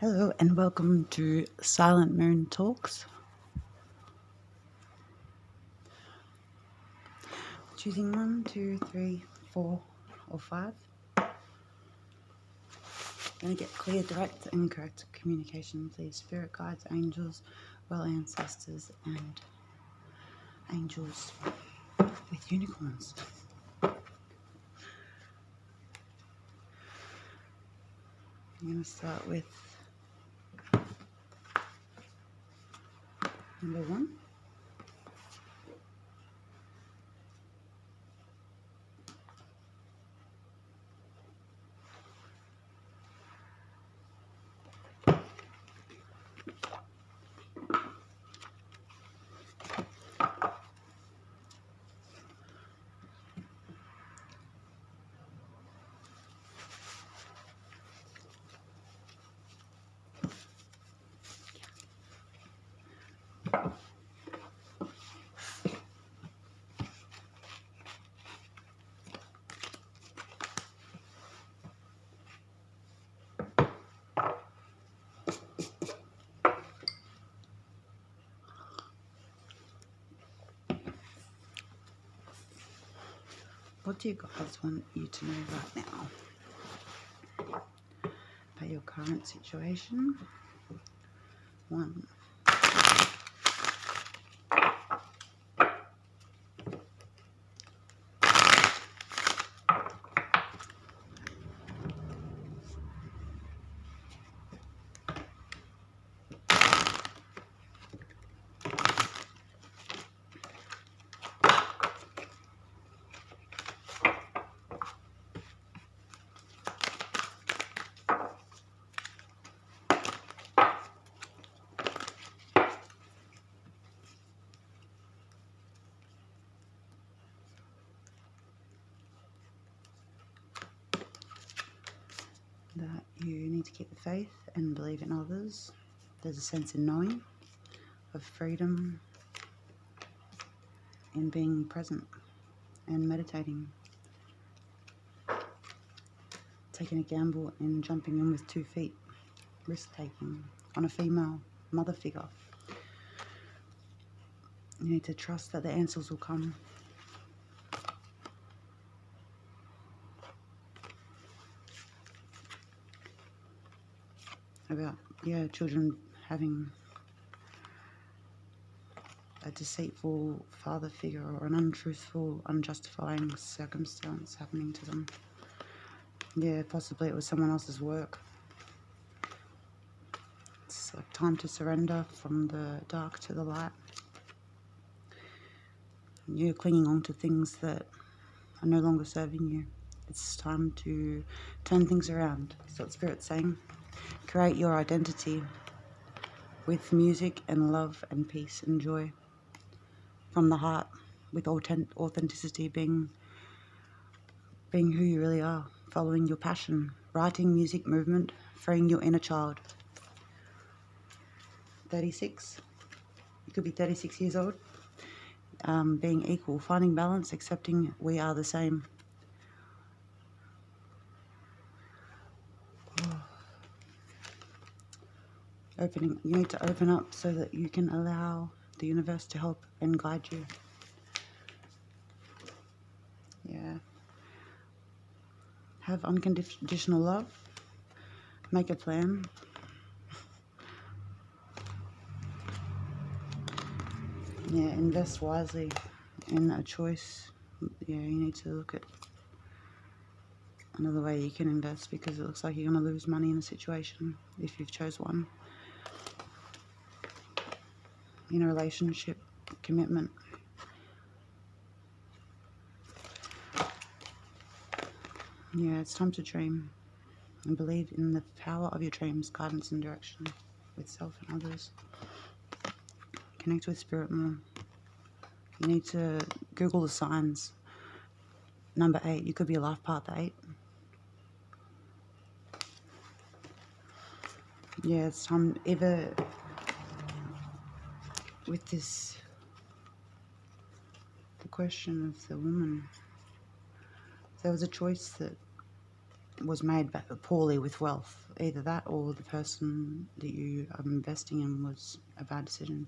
Hello and welcome to Silent Moon Talks. Choosing 1, 2, 3, 4 or 5. Going to get clear, direct and correct communication, please. Spirit guides, angels, well ancestors and angels with unicorns. I'm going to start with number 1. What do you guys want you to know right now about your current situation? 1. That you need to keep the faith and believe in others. There's a sense in knowing, of freedom, in being present and meditating. Taking a gamble and jumping in with 2 feet, risk-taking on a female mother figure. You need to trust that the answers will come. About, children having a deceitful father figure or an untruthful, unjustifying circumstance happening to them. Yeah, possibly it was someone else's work. It's like time to surrender from the dark to the light. You're clinging on to things that are no longer serving you. It's time to turn things around. That's what Spirit's saying. Create your identity with music and love and peace and joy from the heart, with authenticity being who you really are, following your passion, writing, music, movement, freeing your inner child. 36, you could be 36 years old, being equal, finding balance, accepting we are the same. You need to open up so that you can allow the universe to help and guide you. Yeah. Have unconditional love. Make a plan. Yeah, invest wisely in a choice. Yeah, you need to look at another way you can invest, because it looks like you're going to lose money in a situation if you've chose one. In a relationship, commitment. Yeah, it's time to dream and believe in the power of your dreams, guidance and direction with self and others. Connect with Spirit more. You need to Google the signs. Number 8, you could be a life path 8. Yeah, it's time ever with this, the question of the woman. There was a choice that was made poorly with wealth. Either that or the person that you are investing in was a bad decision.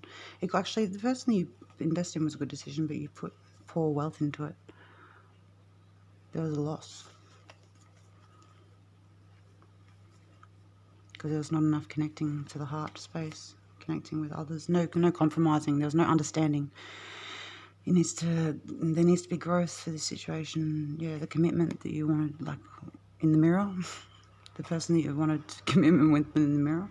Actually, the person you invest in was a good decision, but you put poor wealth into it. There was a loss. Because there was not enough connecting to the heart space, connecting with others. No compromising. There was no understanding. There needs to be growth for this situation. Yeah, the commitment that you wanted, like in the mirror. The person that you wanted commitment with in the mirror.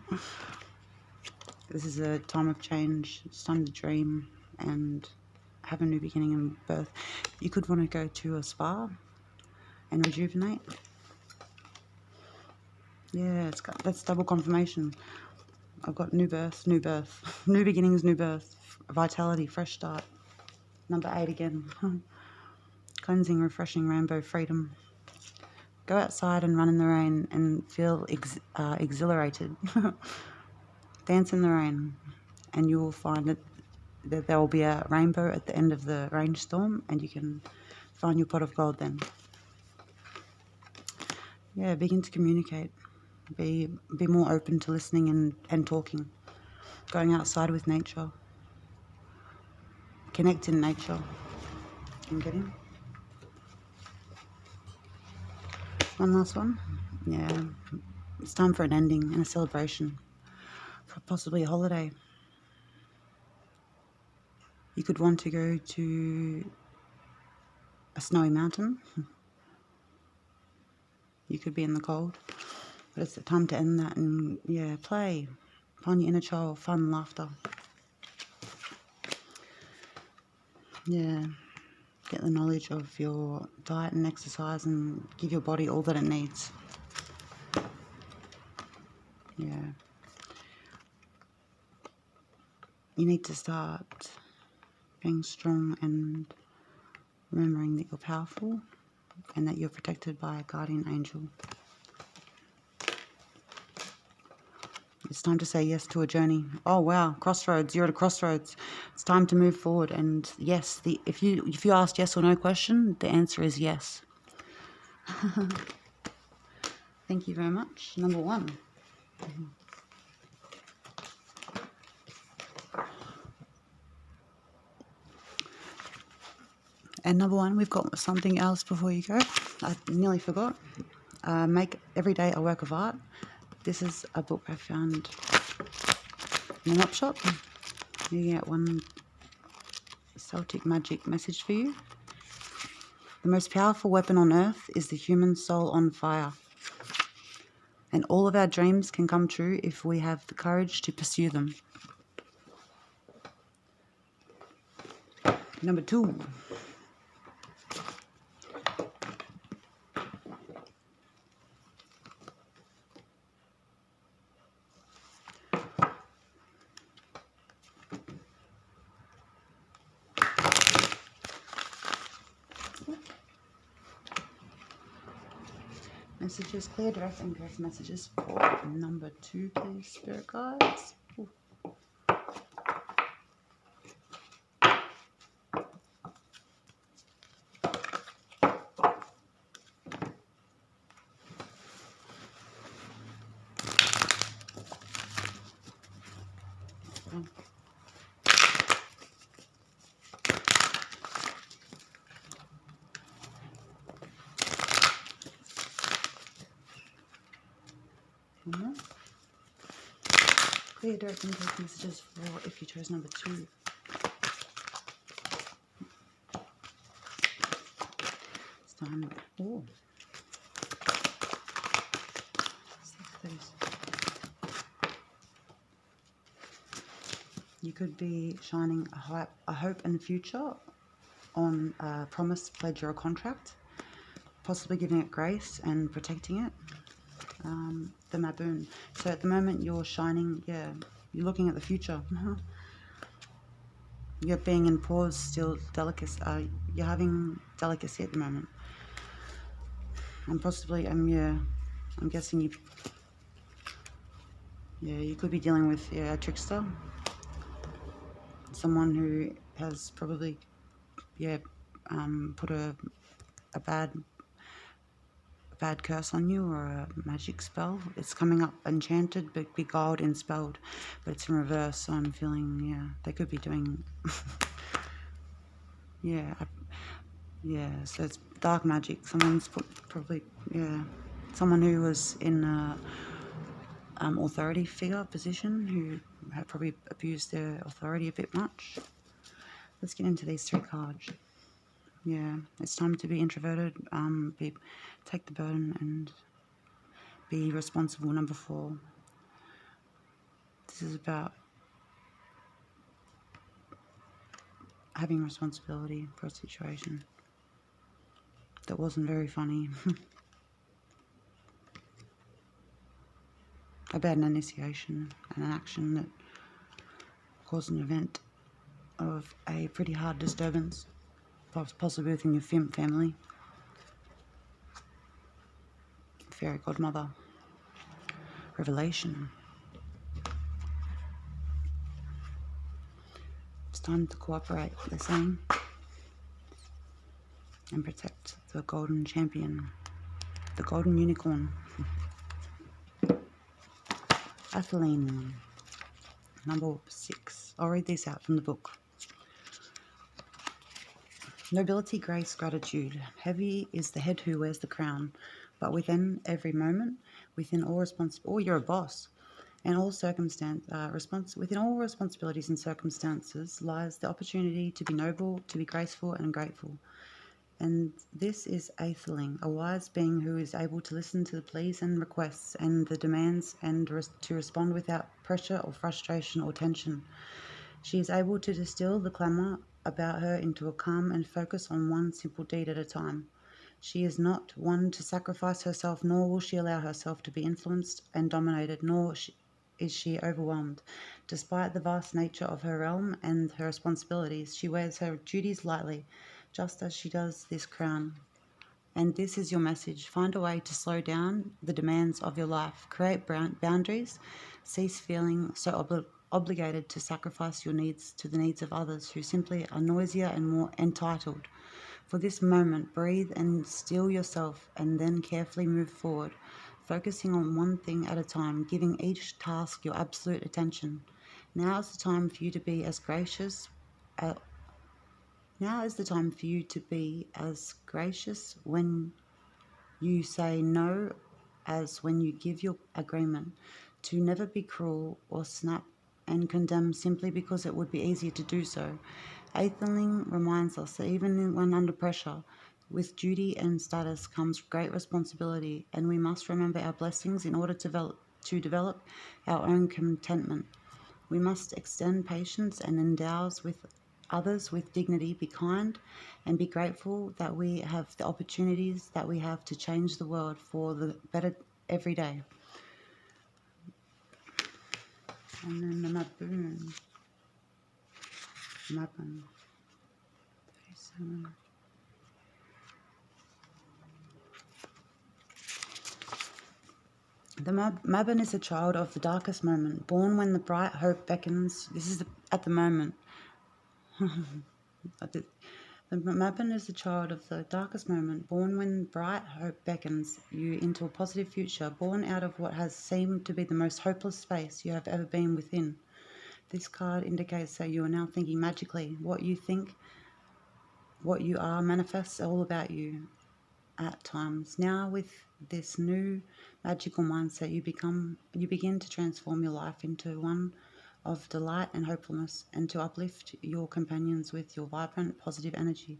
This is a time of change. It's time to dream and have a new beginning and birth. You could want to go to a spa and rejuvenate. Yeah, that's double confirmation. I've got new birth, new beginnings, new birth, vitality, fresh start. Number 8 again. Cleansing, refreshing, rainbow, freedom. Go outside and run in the rain and feel exhilarated. Dance in the rain, and you will find that there will be a rainbow at the end of the rainstorm, and you can find your pot of gold then. Yeah, begin to communicate. Be more open to listening and talking. Going outside with nature. Connect in nature. And get in. One last one. Yeah. It's time for an ending and a celebration. For possibly a holiday. You could want to go to a snowy mountain. You could be in the cold. But it's the time to end that and, yeah, play. Find your inner child, fun, laughter. Yeah. Get the knowledge of your diet and exercise and give your body all that it needs. Yeah. You need to start being strong and remembering that you're powerful and that you're protected by a guardian angel. It's time to say yes to a journey. Oh wow, crossroads. You're at a crossroads. It's time to move forward. And yes, if you asked yes or no question, the answer is yes. Thank you very much. Number 1. And number 1, we've got something else before you go. I nearly forgot. Make every day a work of art. This is a book I found in an op shop. You get one Celtic magic message for you. The most powerful weapon on earth is the human soul on fire. And all of our dreams can come true if we have the courage to pursue them. Number 2. Messages, clear, direct, and correct messages for number 2, please, spirit guides. Ooh. Clear, direct, and correct messages for if you chose number 2. It's time. Oh. You could be shining a hope in the future on a promise, pledge, or a contract, possibly giving it grace and protecting it. The Maboon. So at the moment you're shining, yeah, you're looking at the future. You're being in pause, still delicacy. You're having delicacy at the moment. And possibly, I'm guessing you could be dealing with a trickster. Someone who has probably, put a bad bad curse on you or a magic spell. It's coming up enchanted, but beguiled and spelled, but it's in reverse. So I'm feeling, yeah, they could be doing, yeah, so it's dark magic. Someone's probably, yeah, someone who was in a authority figure position who had probably abused their authority a bit much. Let's get into these 3 cards. Yeah, it's time to be introverted, take the burden and be responsible. Number 4. This is about having responsibility for a situation that wasn't very funny. About an initiation and an action that caused an event of a pretty hard disturbance, possibly within your family. Fairy godmother. Revelation. It's time to cooperate, they're saying, and protect the golden champion, the golden unicorn. Ethylene. Number 6. I'll read these out from the book. Nobility, grace, gratitude. Heavy is the head who wears the crown, but within every moment, within all you're a boss. And all within all responsibilities and circumstances lies the opportunity to be noble, to be graceful and grateful. And this is Aetherling, a wise being who is able to listen to the pleas and requests and the demands and to respond without pressure or frustration or tension. She is able to distill the clamour about her into a calm and focus on one simple deed at a time. She is not one to sacrifice herself, nor will she allow herself to be influenced and dominated, nor is she overwhelmed. Despite the vast nature of her realm and her responsibilities, she wears her duties lightly, just as she does this crown. And this is your message. Find a way to slow down the demands of your life. Create boundaries. Cease feeling so obligated to sacrifice your needs to the needs of others who simply are noisier and more entitled. For this moment, breathe and still yourself, and then carefully move forward, focusing on one thing at a time, giving each task your absolute attention. Now is the time for you to be as gracious. Now is the time for you to be as gracious when you say no as when you give your agreement. To never be cruel or snap and condemn simply because it would be easier to do so. Aetherling reminds us that even when under pressure, with duty and status comes great responsibility, and we must remember our blessings in order to develop our own contentment. We must extend patience and endow with others with dignity, be kind, and be grateful that we have the opportunities that we have to change the world for the better every day. And then the Mabun. 37. The Mabun is a child of the darkest moment, born when the bright hope beckons. This is at the moment. The Mabun is a child of the darkest moment, born when bright hope beckons you into a positive future, born out of what has seemed to be the most hopeless space you have ever been within. This card indicates that you are now thinking magically. What you think, what you are, manifests all about you at times. Now with this new magical mindset, you begin to transform your life into one of delight and hopefulness, and to uplift your companions with your vibrant, positive energy.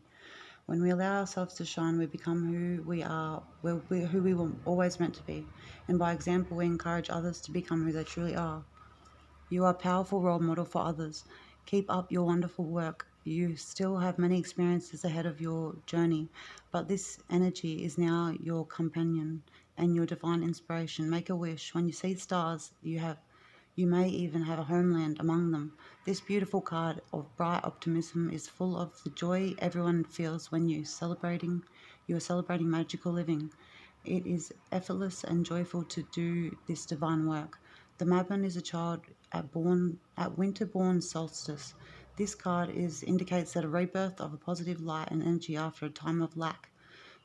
When we allow ourselves to shine, we become who we are, who we were always meant to be, and by example, we encourage others to become who they truly are. You are a powerful role model for others. Keep up your wonderful work. You still have many experiences ahead of your journey, but this energy is now your companion and your divine inspiration. Make a wish. When you see stars, you may even have a homeland among them. This beautiful card of bright optimism is full of the joy everyone feels when you are celebrating magical living. It is effortless and joyful to do this divine work. The Mabun is a child at winter-born solstice. This card indicates that a rebirth of a positive light and energy after a time of lack.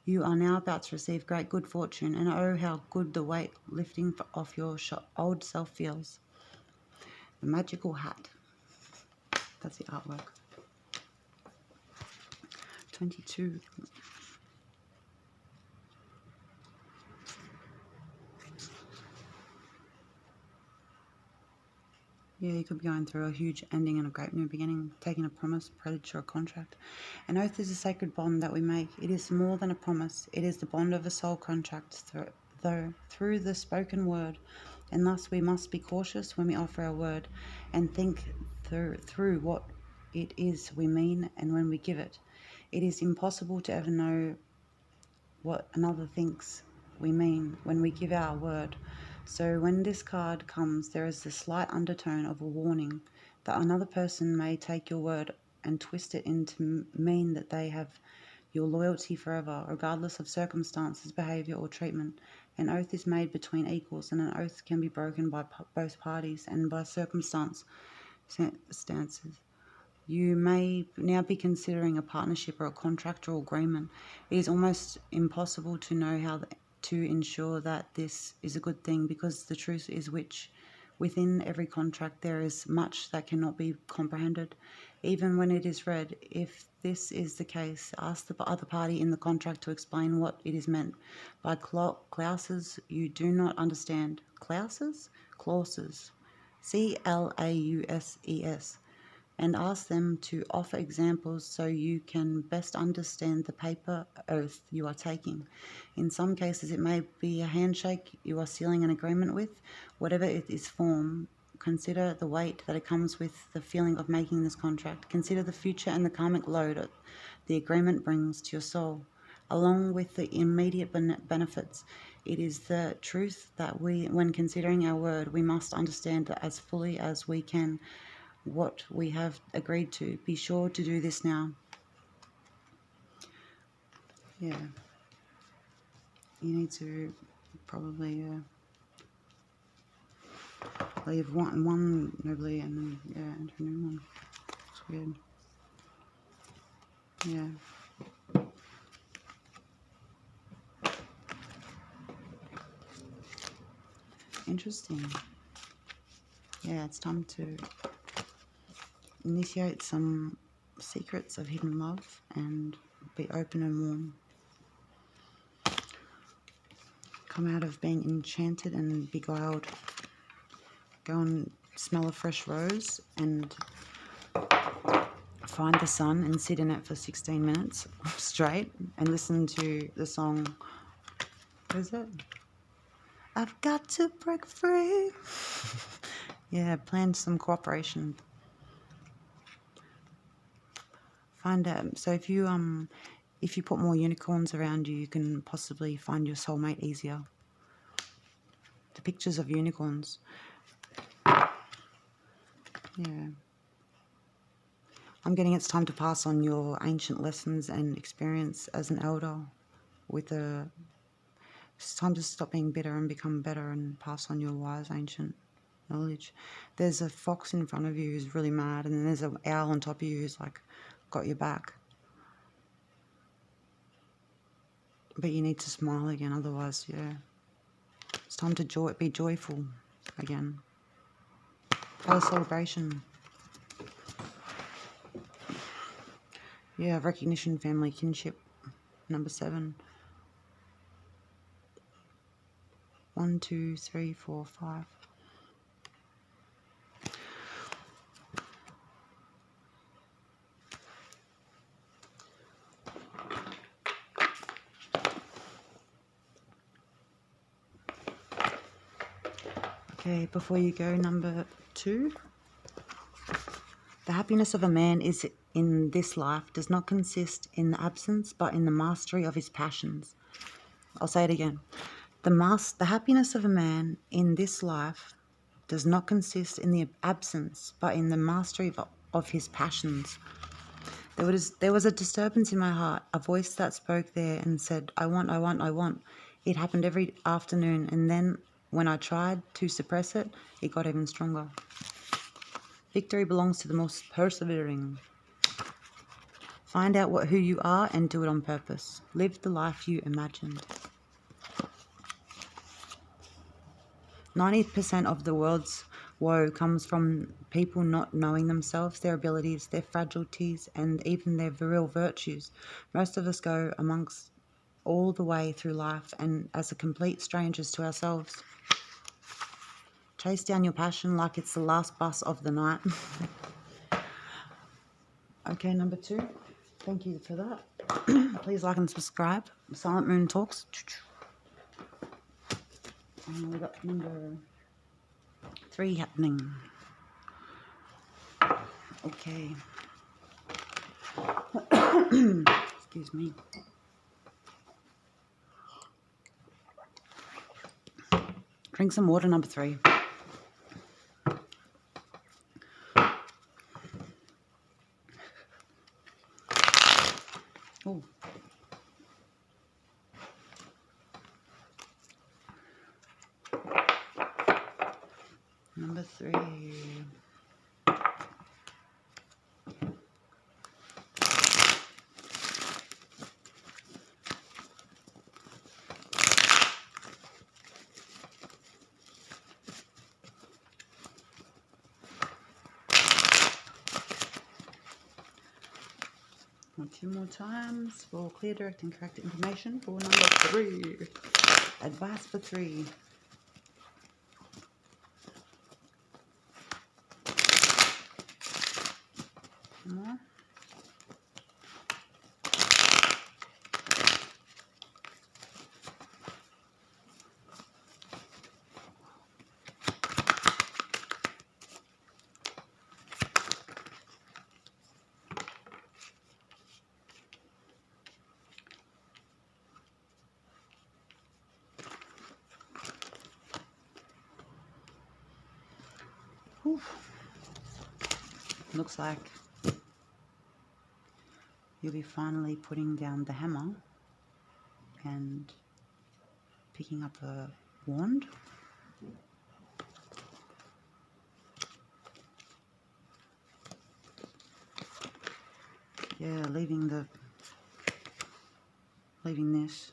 You are now about to receive great good fortune, and oh, how good the weight lifting off your old self feels. The magical hat. That's the artwork. 22. Yeah, you could be going through a huge ending and a great new beginning, taking a promise, pledge, or a contract. An oath is a sacred bond that we make. It is more than a promise. It is the bond of a soul contract through the spoken word. And thus we must be cautious when we offer our word and think through what it is we mean and when we give it. It is impossible to ever know what another thinks we mean when we give our word. So when this card comes, there is the slight undertone of a warning that another person may take your word and twist it into mean that they have your loyalty forever, regardless of circumstances, behavior, or treatment. An oath is made between equals, and an oath can be broken by both parties and by circumstances. You may now be considering a partnership or a contract or agreement. It is almost impossible to know how to ensure that this is a good thing, because the truth is within every contract there is much that cannot be comprehended, even when it is read. If this is the case, ask the other party in the contract to explain what it is meant by clauses you do not understand. Clauses? Clauses. Clauses. And ask them to offer examples so you can best understand the paper oath you are taking. In some cases, it may be a handshake you are sealing an agreement with. Whatever it is form, consider the weight that it comes with the feeling of making this contract. Consider the future and the karmic load the agreement brings to your soul, along with the immediate benefits. It is the truth that when considering our word, we must understand as fully as we can what we have agreed to. Be sure to do this now. Yeah. You need to probably leave one nobly and then enter a new one. It's weird. Yeah. Interesting. Yeah, it's time to initiate some secrets of hidden love and be open and warm. Come out of being enchanted and beguiled. Go and smell a fresh rose and find the sun and sit in it for 16 minutes straight and listen to the song. What is it? I've got to break free. Yeah, plan some cooperation. Find out. So if you put more unicorns around you, you can possibly find your soulmate easier. The pictures of unicorns. Yeah. I'm getting it's time to pass on your ancient lessons and experience as an elder it's time to stop being bitter and become better and pass on your wise ancient knowledge. There's a fox in front of you who's really mad, and then there's an owl on top of you who's like got your back. But you need to smile again, otherwise, yeah. It's time to be joyful again. Have a celebration. Yeah, recognition, family, kinship. Number 7. 1, 2, 3, 4, 5. Okay, before you go, number 2. The happiness of a man is in this life does not consist in the absence, but in the mastery of his passions. I'll say it again. The happiness of a man in this life does not consist in the absence, but in the mastery of his passions. There was a disturbance in my heart, a voice that spoke there and said, I want, I want, I want. It happened every afternoon, and then when I tried to suppress it, it got even stronger. Victory belongs to the most persevering. Find out who you are and do it on purpose. Live the life you imagined. 90% of the world's woe comes from people not knowing themselves, their abilities, their fragilities, and even their real virtues. Most of us go amongst all the way through life and as a complete strangers to ourselves. Chase down your passion like it's the last bus of the night. Okay, number 2. Thank you for that. Please like and subscribe. Silent Moon Talks. And we got number 3 happening. Okay. Excuse me. Drink some water, number 3. Oh. Number 3. One, 2 more times for clear, direct, and correct information for number 3. Advice for 3. More. Whew. Looks like you'll be finally putting down the hammer and picking up a wand. Yeah, leaving this.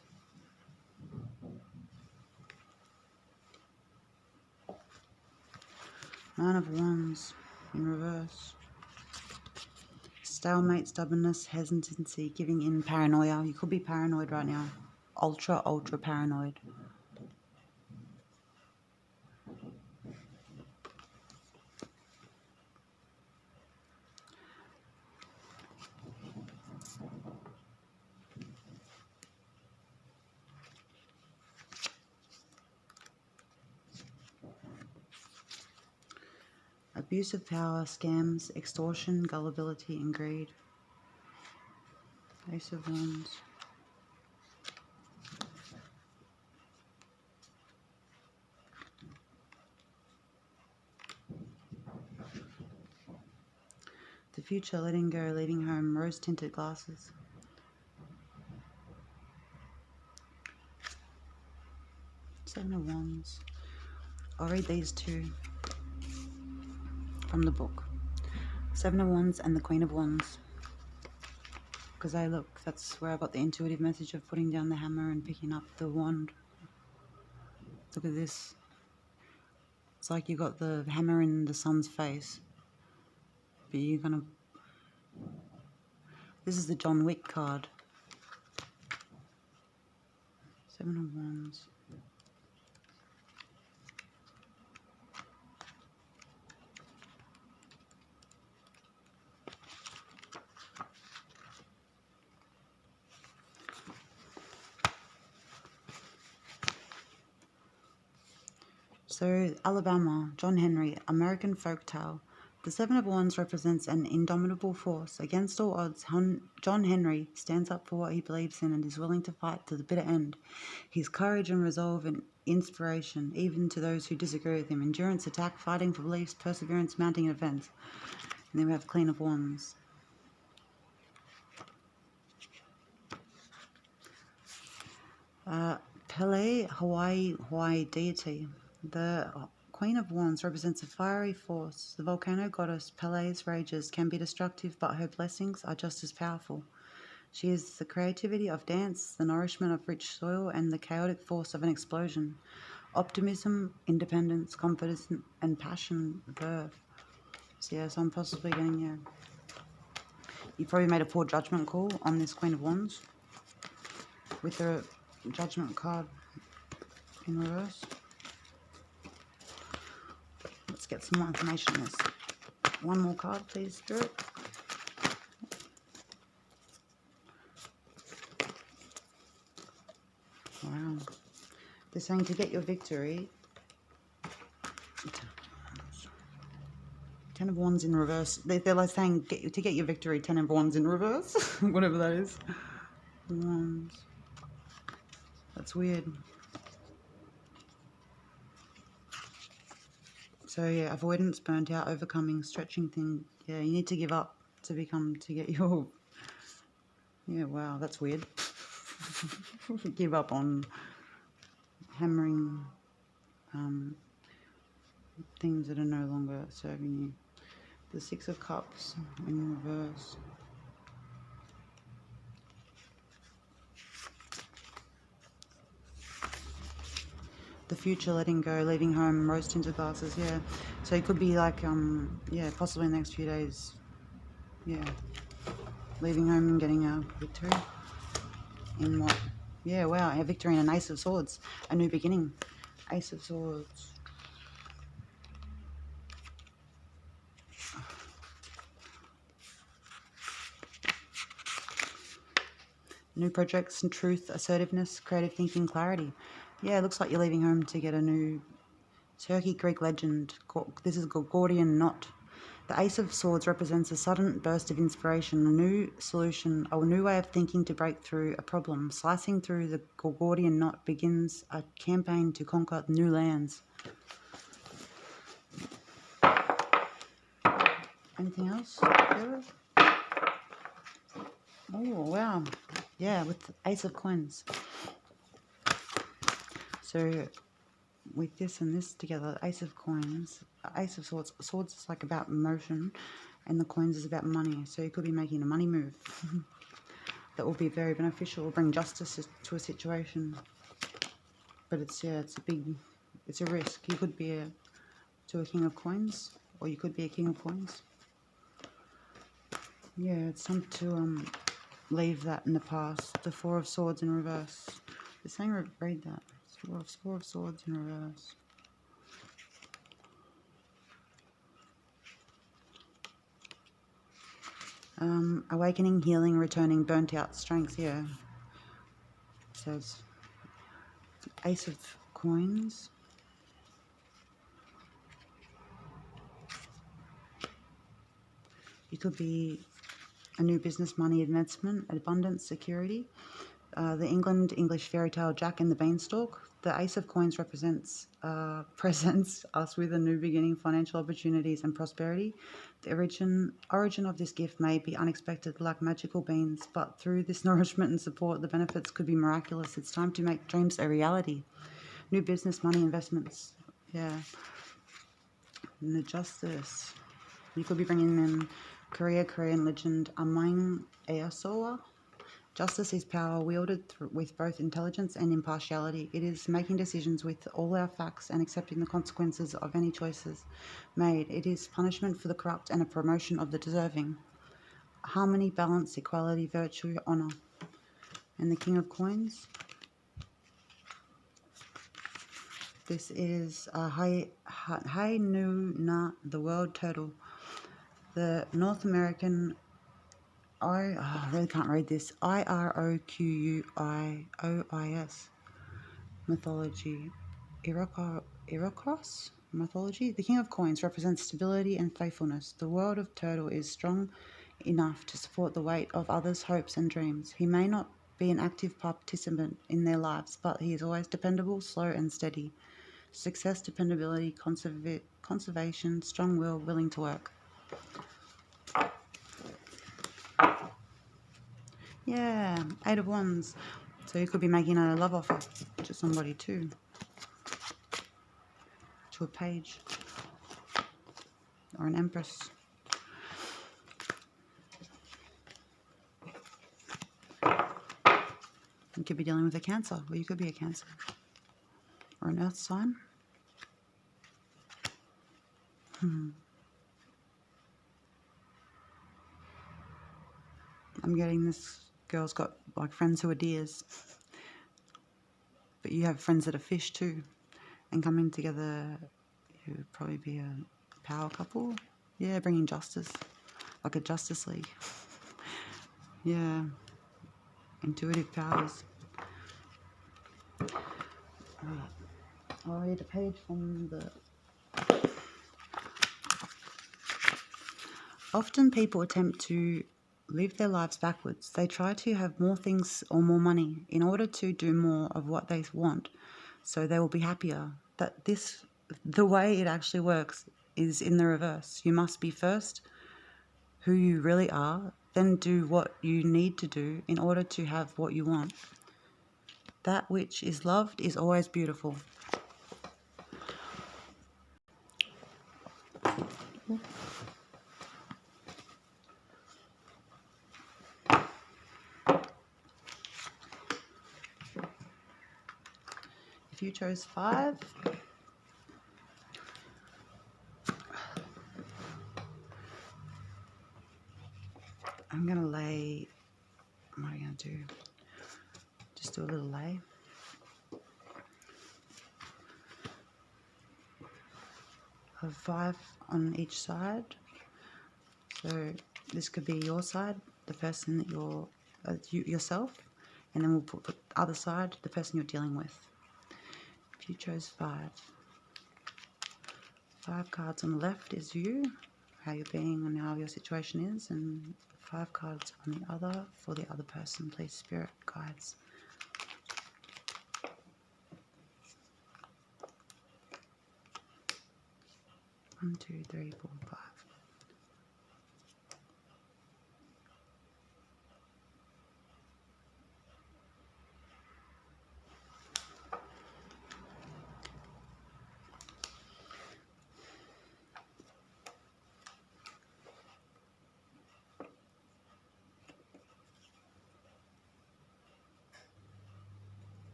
Nine of Wands in reverse. Stalemate, stubbornness, hesitancy, giving in, paranoia. You could be paranoid right now. Ultra paranoid. Abuse of power, scams, extortion, gullibility, and greed. Ace of Wands. The future, letting go, leaving home, rose-tinted glasses. Seven of Wands. I'll read these 2 from the book. Seven of Wands and the Queen of Wands. Because that's where I got the intuitive message of putting down the hammer and picking up the wand. Look at this. It's like you got the hammer in the sun's face. But you're gonna... This is the John Wick card. Seven of Wands. So, Alabama, John Henry, American folktale. The Seven of Wands represents an indomitable force. Against all odds, John Henry stands up for what he believes in and is willing to fight to the bitter end. His courage and resolve and inspiration, even to those who disagree with him. Endurance, attack, fighting for beliefs, perseverance, mounting an offense. And then we have Queen of Wands. Pele, Hawaii deity. The Queen of Wands represents a fiery force. The volcano goddess Pele's rages can be destructive, but her blessings are just as powerful. She is the creativity of dance, the nourishment of rich soil, and the chaotic force of an explosion. Optimism, independence, confidence, and passion birth. So yeah, so I'm possibly getting, yeah. You probably made a poor judgment call on this Queen of Wands with the judgment card in reverse. Let's get some more information on this. One more card, please, Spirit. Wow. They're saying to get your victory. Ten of Wands in reverse. They're like saying to get your victory, Ten of Wands in reverse. Whatever that is. Wands. That's weird. So yeah, avoidance, burnt out, overcoming, stretching thing. Yeah, you need to give up to get your... Yeah, wow, that's weird. Give up on hammering things that are no longer serving you. The Six of Cups in reverse. The future, letting go, leaving home, rose tinted glasses, yeah. So it could be like, yeah, possibly in the next few days, yeah. Leaving home and getting a victory. In what? Yeah, wow, a victory and an Ace of Swords. A new beginning. Ace of Swords. New projects and truth, assertiveness, creative thinking, clarity. Yeah, it looks like you're leaving home to get a new Turkey Greek legend. This is a Gordian knot. The Ace of Swords represents a sudden burst of inspiration, a new solution, a new way of thinking to break through a problem. Slicing through the Gordian knot begins a campaign to conquer new lands. Anything else? Oh, wow. Yeah, with the Ace of Coins. So, with this and this together, Ace of Coins, Ace of Swords. Swords is like about motion, and the coins is about money. So you could be making a money move that will be very beneficial, will bring justice to a situation. But it's, yeah, it's a risk. You could be a King of Coins, or you could be a King of Coins. Yeah, it's time to leave that in the past. The Four of Swords in reverse. They're saying read that. Four of Swords in reverse. Awakening, healing, returning, burnt out, strength, yeah. It says Ace of Coins. You could be a new business, money, advancement, abundance, security. The English fairy tale Jack and the Beanstalk. The Ace of Coins presents us with a new beginning, financial opportunities and prosperity. The origin of this gift may be unexpected, like magical beans, but through this nourishment and support, the benefits could be miraculous. It's time to make dreams a reality. New business, money, investments. Yeah. And the Justice. You could be bringing in Korean legend Amang Easoa. Justice is power wielded with both intelligence and impartiality. It is making decisions with all our facts and accepting the consequences of any choices made. It is punishment for the corrupt and a promotion of the deserving. Harmony, balance, equality, virtue, honor. And the King of Coins. This is Hainu-na, the world turtle. The North American... I really can't read this. Iroquois mythology. Iroquois mythology. The King of Coins represents stability and faithfulness. The world of turtle is strong enough to support the weight of others' hopes and dreams. He may not be an active participant in their lives, but he is always dependable, slow and steady. Success, dependability, conservation, strong will, willing to work. Yeah, Eight of Wands. So you could be making a love offer to somebody too. to a page or an empress. You could be dealing with a Cancer, or you could be a Cancer. Or an Earth sign. I'm getting this girl's got like friends who are deers. But you have friends that are fish too. And coming together, you would probably be a power couple. Yeah, bringing justice. Like a Justice League. Yeah. Intuitive powers. Alright. I'll read a page from the... Often people attempt to live their lives backwards. They try to have more things or more money in order to do more of what they want, so they will be happier. But the way it actually works is in the reverse. You must be first who you really are, then do what you need to do in order to have what you want. That which is loved is always beautiful. If you chose 5, I'm going to lay, what am I going to do? Just do a little lay. Of 5 on each side. So this could be your side, the person that you're, yourself, and then we'll put the other side, the person you're dealing with. If you chose 5 cards on the left is you, how you're being and how your situation is, and 5 cards on the other for the other person, please, Spirit guides. One, 2, 3, 4, 5.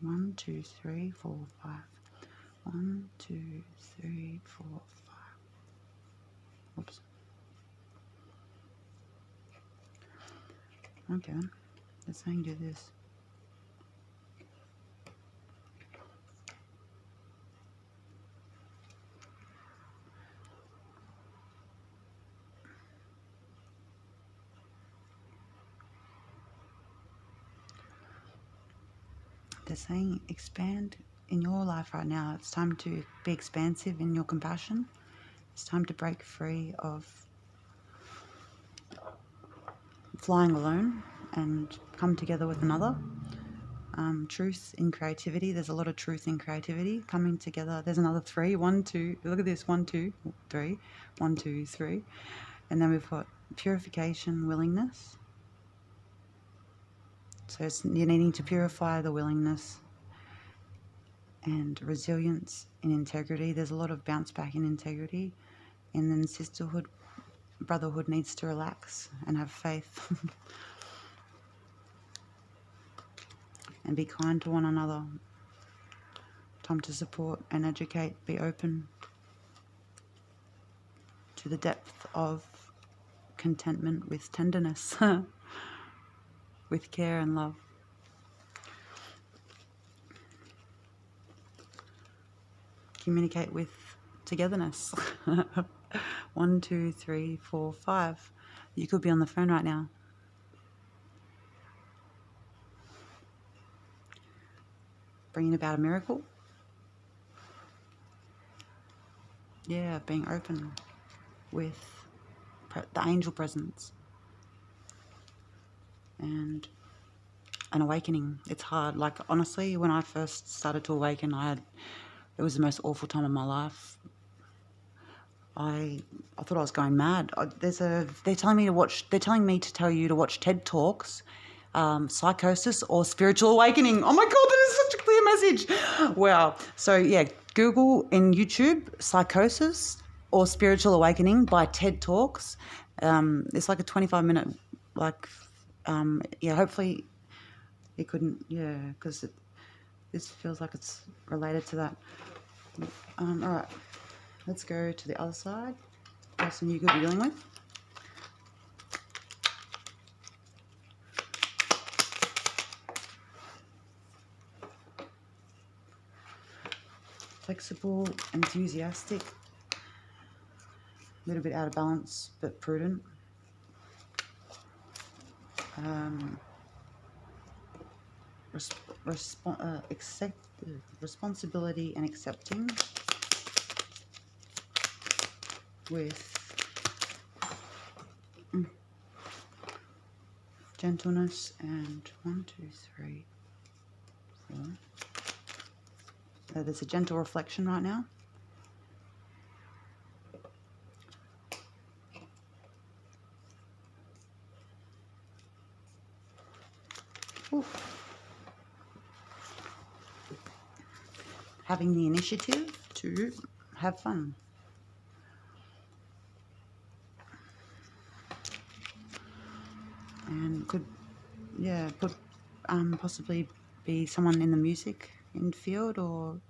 One, 2, 3, 4, 5. 1, 2, 3, 4, 5. Oops. Okay, let's saying do this. They're saying expand in your life right now. It's time to be expansive in your compassion. It's time to break free of flying alone and come together with another. Truth in creativity. There's a lot of truth in creativity coming together. There's another 3. 1, 2. Look at this. 1, 2, 3. 1, 2, 3. And then we've got purification, willingness. So you're needing to purify the willingness and resilience in integrity. There's a lot of bounce back in integrity. And then sisterhood, brotherhood needs to relax and have faith. And be kind to one another. Time to support and educate. Be open to the depth of contentment with tenderness. With care and love. Communicate with togetherness. 1, 2, 3, 4, 5. You could be on the phone right now. Bringing about a miracle. Yeah, being open with the angel presence. And an awakening. It's hard. Like, honestly, when I first started to awaken, it was the most awful time of my life. I thought I was going mad. They're telling me to watch. They're telling me to tell you to watch TED Talks, Psychosis or Spiritual Awakening. Oh my God, that is such a clear message. Wow. So yeah, Google in YouTube Psychosis or Spiritual Awakening by TED Talks. It's like a 25-minute, like, yeah. Hopefully, it couldn't. Yeah, because this feels like it's related to that. All right. Let's go to the other side. Person you could be dealing with. Flexible, enthusiastic, a little bit out of balance, but prudent. Responsibility and accepting with gentleness and 1, 2, 3, 4. There's a gentle reflection right now. Ooh. Having the initiative to have fun. And could possibly be someone in the music in field, or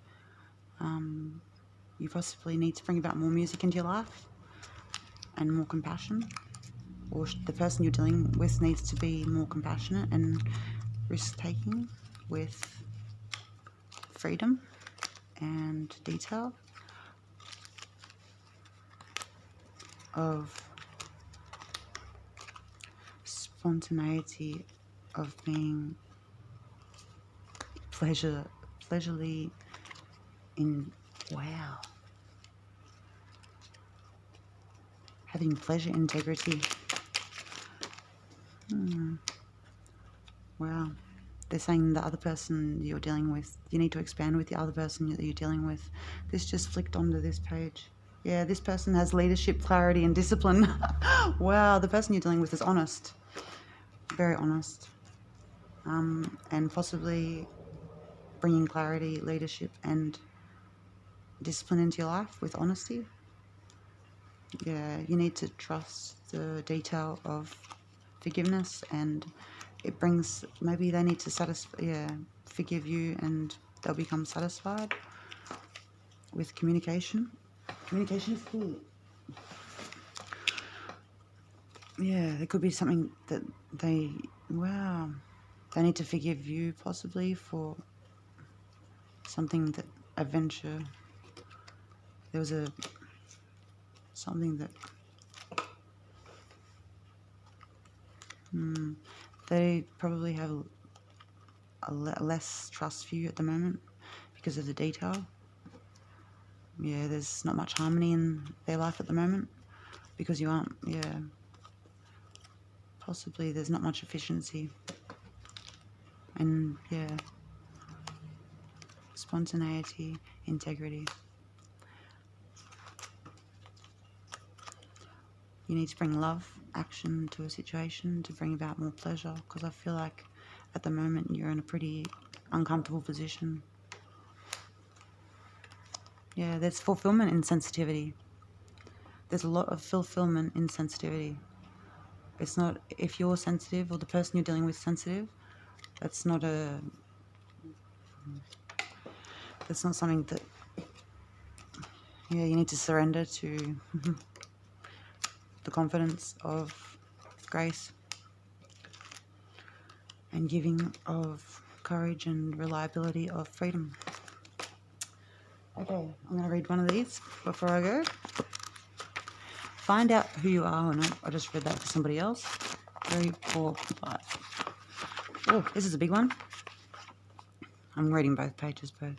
you possibly need to bring about more music into your life and more compassion, or the person you're dealing with needs to be more compassionate and risk-taking with freedom and detail of spontaneity, of being pleasurely in, wow, having pleasure integrity. Wow. They're saying the other person you're dealing with, you need to expand with the other person that you're dealing with. This just flicked onto this page. Yeah, this person has leadership, clarity, and discipline. Wow, the person you're dealing with is honest. Very honest. And possibly bringing clarity, leadership, and discipline into your life with honesty. Yeah, you need to trust the detail of forgiveness, and it brings, maybe they need to forgive you, and they'll become satisfied with communication. Communication is key. Yeah, there could be something that they need to forgive you possibly for something that a venture. There was something that they probably have less trust for you at the moment because of the detail. Yeah, there's not much harmony in their life at the moment because you aren't, possibly there's not much efficiency. And spontaneity, integrity. You need to bring love, action to a situation to bring about more pleasure, because I feel like at the moment you're in a pretty uncomfortable position. Yeah, there's fulfillment in sensitivity. There's a lot of fulfillment in sensitivity. It's not, if you're sensitive or the person you're dealing with is sensitive, that's not something that, you need to surrender to the confidence of grace and giving of courage and reliability of freedom. Okay, I'm going to read one of these before I go. Find out who you are. I just read that for somebody else. 3, 4, 5. Oh, this is a big one. I'm reading both pages, both.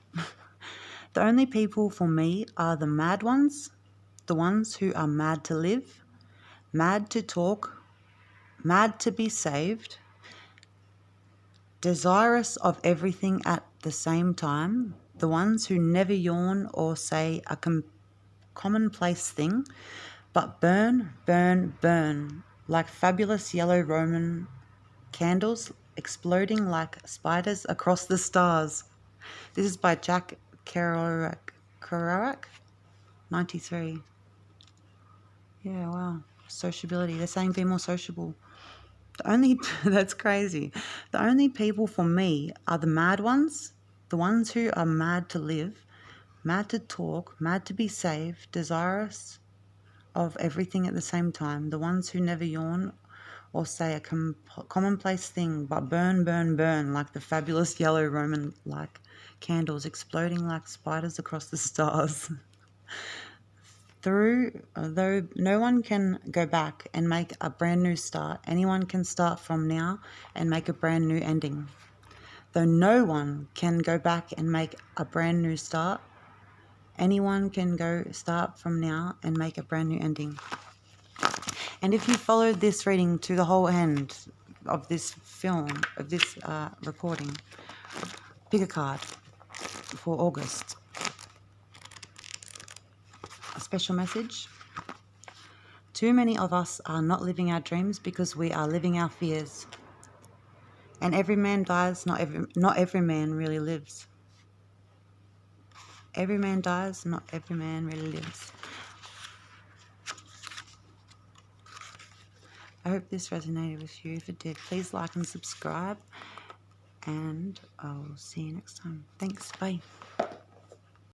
The only people for me are the mad ones, the ones who are mad to live, mad to talk, mad to be saved, desirous of everything at the same time, the ones who never yawn or say a commonplace thing, but burn, burn, burn, like fabulous yellow Roman candles exploding like spiders across the stars. This is by Jack Kerouac, 93. Yeah, wow. Sociability. They're saying be more sociable. That's crazy. The only people for me are the mad ones, the ones who are mad to live, mad to talk, mad to be safe, desirous of everything at the same time, the ones who never yawn or say a commonplace thing, but burn, burn, burn like the fabulous yellow Roman like candles exploding like spiders across the stars. Though no one can go back and make a brand new start, anyone can start from now and make a brand new ending. Though no one can go back and make a brand new start, anyone can go start from now and make a brand new ending. And if you followed this reading to the whole end of this film, of this recording, pick a card for August. A special message. Too many of us are not living our dreams because we are living our fears. And every man dies, not every man really lives. Every man dies, not every man really lives. I hope this resonated with you. If it did, please like and subscribe. And I'll see you next time. Thanks. Bye.